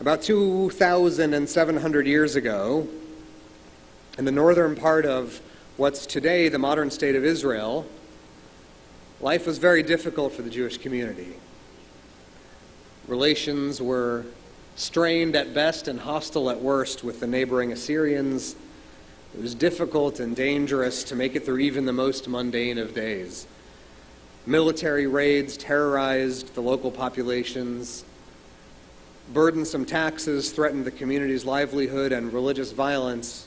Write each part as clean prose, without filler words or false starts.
About 2,700 years ago, in the northern part of what's today the modern state of Israel, life was very difficult for the Jewish community. Relations were strained at best and hostile at worst with the neighboring Assyrians. It was difficult and dangerous to make it through even the most mundane of days. Military raids terrorized the local populations. Burdensome taxes threatened the community's livelihood, and religious violence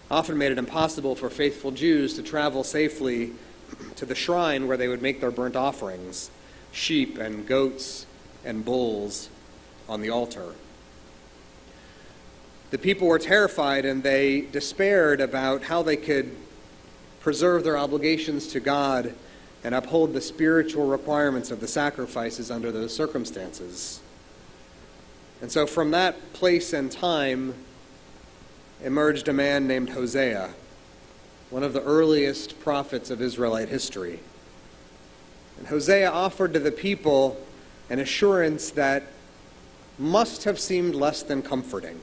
often made it impossible for faithful Jews to travel safely to the shrine where they would make their burnt offerings, sheep and goats and bulls on the altar. The people were terrified and they despaired about how they could preserve their obligations to God and uphold the spiritual requirements of the sacrifices under those circumstances. And so from that place and time emerged a man named Hosea, one of the earliest prophets of Israelite history. And Hosea offered to the people an assurance that must have seemed less than comforting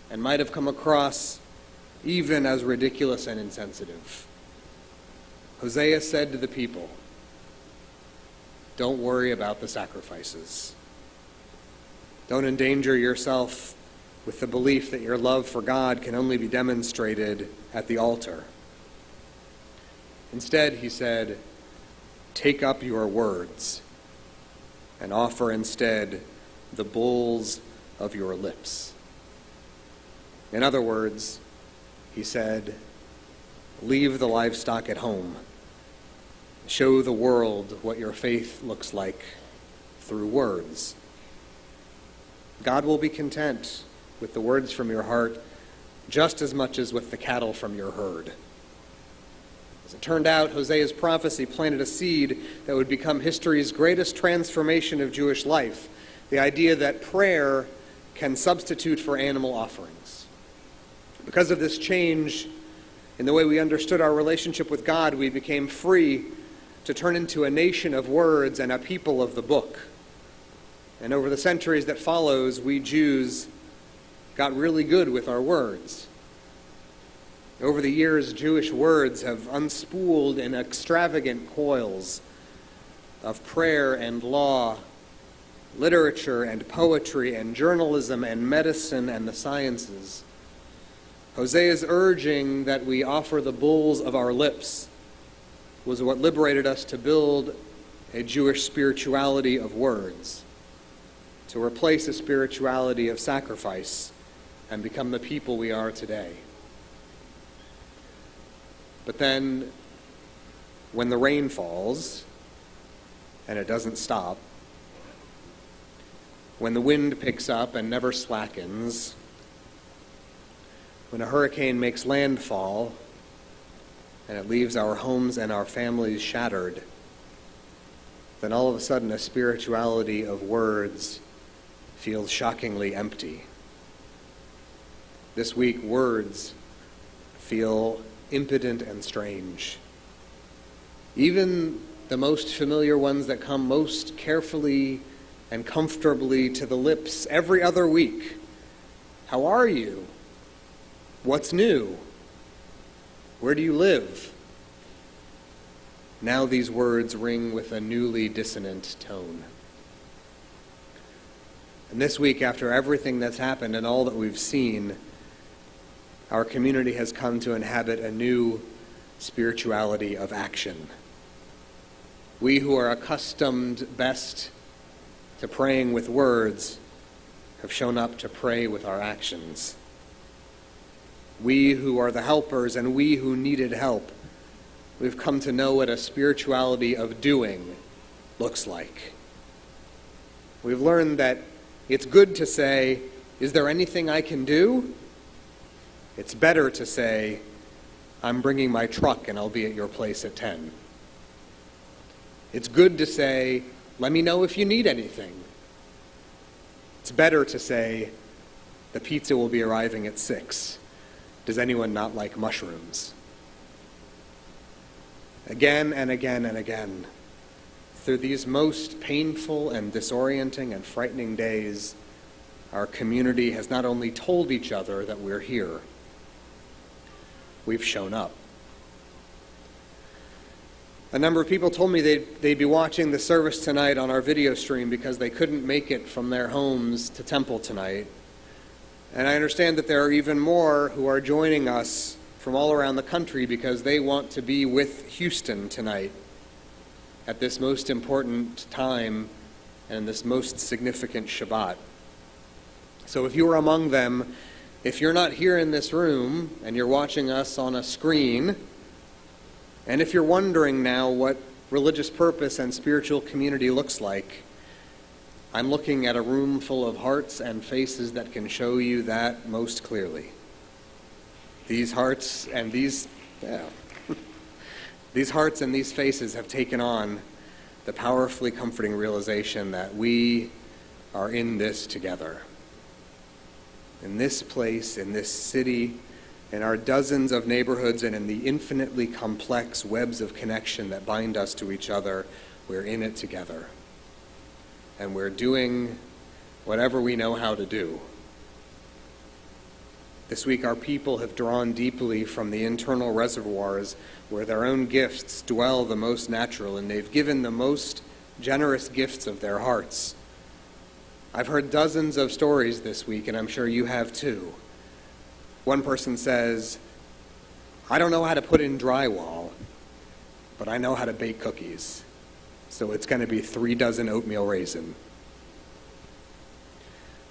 and might have come across even as ridiculous and insensitive. Hosea said to the people, "Don't worry about the sacrifices. Don't endanger yourself with the belief that your love for God can only be demonstrated at the altar. Instead," he said, "take up your words and offer instead the bulls of your lips." In other words, he said, leave the livestock at home. Show the world what your faith looks like through words. God will be content with the words from your heart just as much as with the cattle from your herd. As it turned out, Hosea's prophecy planted a seed that would become history's greatest transformation of Jewish life, the idea that prayer can substitute for animal offerings. Because of this change in the way we understood our relationship with God, we became free to turn into a nation of words and a people of the book. And over the centuries that follows, we Jews got really good with our words. Over the years, Jewish words have unspooled in extravagant coils of prayer and law, literature and poetry and journalism and medicine and the sciences. Hosea's urging that we offer the bulls of our lips was what liberated us to build a Jewish spirituality of words, to replace a spirituality of sacrifice and become the people we are today. But then, when the rain falls, and it doesn't stop, when the wind picks up and never slackens, when a hurricane makes landfall and it leaves our homes and our families shattered, then all of a sudden a spirituality of words feels shockingly empty. This week, words feel impotent and strange. Even the most familiar ones that come most carefully and comfortably to the lips every other week. How are you? What's new? Where do you live? Now these words ring with a newly dissonant tone. And this week, after everything that's happened and all that we've seen, our community has come to inhabit a new spirituality of action. We who are accustomed best to praying with words have shown up to pray with our actions. We who are the helpers and we who needed help, we've come to know what a spirituality of doing looks like. We've learned that it's good to say, "Is there anything I can do?" It's better to say, "I'm bringing my truck and I'll be at your place at 10. It's good to say, "Let me know if you need anything." It's better to say, "The pizza will be arriving at 6. Does anyone not like mushrooms?" Again and again and again, through these most painful and disorienting and frightening days, our community has not only told each other that we're here, we've shown up. A number of people told me they'd be watching the service tonight on our video stream because they couldn't make it from their homes to temple tonight. And I understand that there are even more who are joining us from all around the country because they want to be with Houston tonight at this most important time and this most significant Shabbat. So if you are among them, if you're not here in this room and you're watching us on a screen, and if you're wondering now what religious purpose and spiritual community looks like, I'm looking at a room full of hearts and faces that can show you that most clearly. These hearts and these hearts and these faces have taken on the powerfully comforting realization that we are in this together. In this place, in this city, in our dozens of neighborhoods, and in the infinitely complex webs of connection that bind us to each other, we're in it together. And we're doing whatever we know how to do. This week, our people have drawn deeply from the internal reservoirs where their own gifts dwell the most natural, and they've given the most generous gifts of their hearts. I've heard dozens of stories this week, and I'm sure you have too. One person says, I don't know how to put in drywall, but I know how to bake cookies. So it's going to be 3 dozen oatmeal raisin.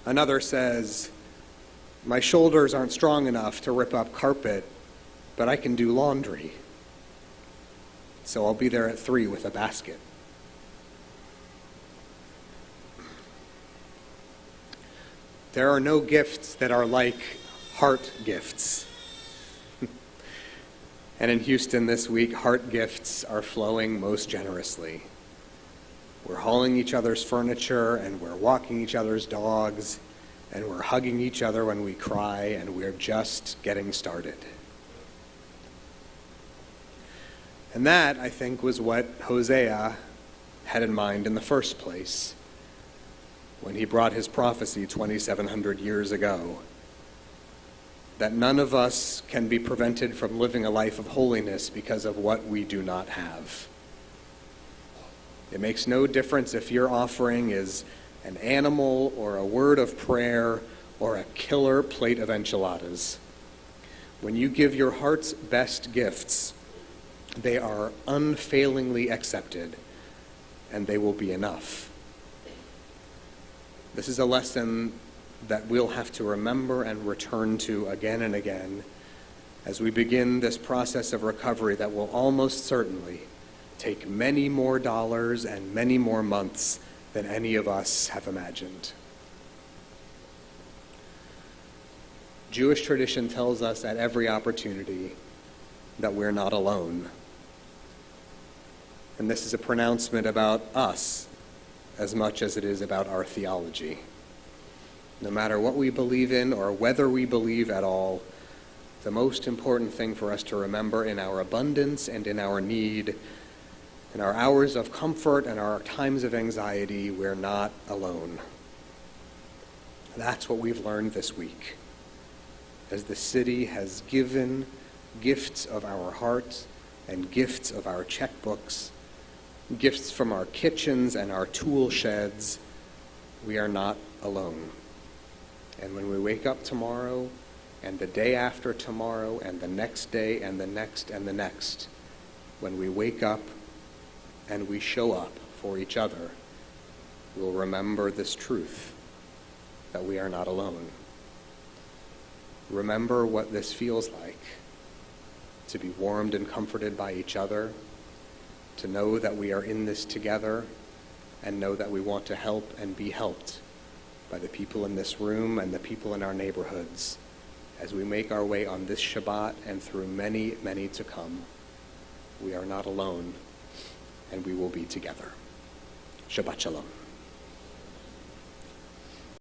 Another says, my shoulders aren't strong enough to rip up carpet, but I can do laundry. So I'll be there at 3 with a basket. There are no gifts that are like heart gifts. And in Houston this week, heart gifts are flowing most generously. We're hauling each other's furniture, and we're walking each other's dogs, and we're hugging each other when we cry, and we're just getting started. And that, I think, was what Hosea had in mind in the first place when he brought his prophecy 2,700 years ago, that none of us can be prevented from living a life of holiness because of what we do not have. It makes no difference if your offering is an animal or a word of prayer or a killer plate of enchiladas. When you give your heart's best gifts, they are unfailingly accepted, and they will be enough. This is a lesson that we'll have to remember and return to again and again as we begin this process of recovery that will almost certainly take many more dollars and many more months than any of us have imagined. Jewish tradition tells us at every opportunity that we're not alone. And this is a pronouncement about us as much as it is about our theology. No matter what we believe in or whether we believe at all, the most important thing for us to remember in our abundance and in our need, in our hours of comfort and our times of anxiety, we're not alone. That's what we've learned this week. As the city has given gifts of our hearts and gifts of our checkbooks, gifts from our kitchens and our tool sheds, we are not alone. And when we wake up tomorrow, and the day after tomorrow, and the next day, and the next, and the next, when we wake up and we show up for each other, we'll remember this truth, that we are not alone. Remember what this feels like, to be warmed and comforted by each other, to know that we are in this together, and know that we want to help and be helped by the people in this room and the people in our neighborhoods as we make our way on this Shabbat and through many, many to come. We are not alone, and we will be together. Shabbat Shalom.